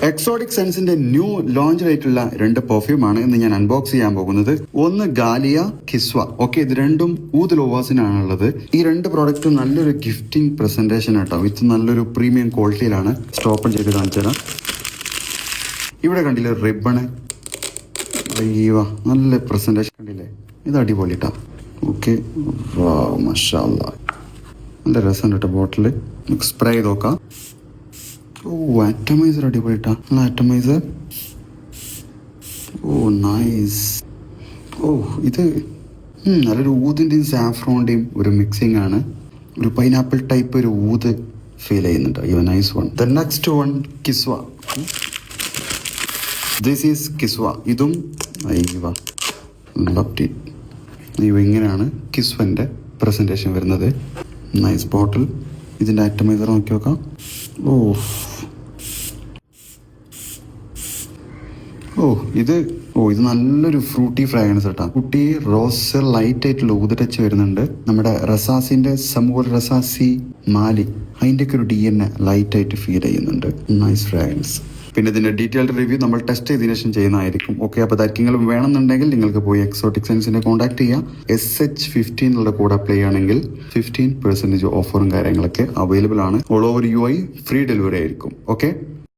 Exotic സെൻസിന്റെ new launch ആയിട്ടുള്ള 2 പെർഫ്യൂമാണ് ഇന്ന് ഞാൻ അൺബോക്സ് ചെയ്യാൻ പോകുന്നത്. ഒന്ന് ഗാലിയ കിസ്വ. ഓക്കെ, ഇത് രണ്ടും ഊദ് ലോവാസിനാണുള്ളത്. ഈ 2 പ്രോഡക്റ്റും നല്ലൊരു ഗിഫ്റ്റിംഗ് പ്രസന്റേഷൻ ആട്ടോ. ഇത് നല്ലൊരു പ്രീമിയം ക്വാളിറ്റിയിലാണ്. സ്റ്റോപ്പൺ ചെയ്ത് കാണിച്ചു തരാം. ഇവിടെ കണ്ടില്ലേ റിബണ്, അയ്യോ നല്ല പ്രസന്റേഷൻ കണ്ടില്ലേ, ഇത് അടിപൊളിട്ടാ. ഓക്കെ, മാഷാ അല്ലാ, നല്ല രസമുണ്ട് കേട്ടോ ബോട്ടില്. സ്പ്രേ ചെയ്ത് നോക്കാം. ഓ, ആറ്റമൈസർ അടിപൊളിട്ടാ, നല്ല ആറ്റമൈസർ. ഓ നൈസ്. ഓ ഇത് നല്ലൊരു ഊതിൻ്റെയും സാഫ്രോണിൻ്റെയും ഒരു മിക്സിംഗ് ആണ്. ഒരു പൈനാപ്പിൾ ടൈപ്പ് ഒരു ഊത് ഫീൽ ചെയ്യുന്നുണ്ട്. Yo nice one. The next one കിസ്വ. ദിസ് ഈസ് കിസ്വ. ഇതും അയ്യോ ലവ്ഡ് ഇറ്റ്. ഇങ്ങനെയാണ് കിസ്വൻ്റെ പ്രസൻറ്റേഷൻ വരുന്നത്. നൈസ് ബോട്ടിൽ. ഇതിൻ്റെ ആറ്റമൈസർ നോക്കി നോക്കാം. ഇത് നല്ലൊരു ഫ്രൂട്ടി ഫ്രാഗ്രൻസ് കേട്ടോ. കുട്ടി റോസ് ലൈറ്റ് ആയിട്ടുള്ള ഊത് ടച്ച് വരുന്നുണ്ട്. നമ്മുടെ റസാസിന്റെ സമൂർ റസാസി മാലി അതിൻ്റെ ഒക്കെ ഒരു DNA ലൈറ്റ് ആയിട്ട് ഫീൽ ചെയ്യുന്നുണ്ട്. Nice fragrance. പിന്നെ ഇതിന്റെ ഡീറ്റെയിൽഡ് റിവ്യൂ നമ്മൾ ടെസ്റ്റ് ചെയ്തതിനു ശേഷം ചെയ്യുന്നതായിരിക്കും. ഓക്കെ, അപ്പോൾ ആർക്കെങ്കിലും വേണമെന്നുണ്ടെങ്കിൽ നിങ്ങൾക്ക് പോയി എക്സോട്ടിക് സെൻസിനെ കോൺടാക്ട് ചെയ്യാം. SH15 കൂടെ അപ്ലൈ ചെയ്യുകയാണെങ്കിൽ 15% ഓഫറും കാര്യങ്ങളൊക്കെ അവൈലബിൾ ആണ്. All over UI free delivery ആയിരിക്കും. ഓക്കെ.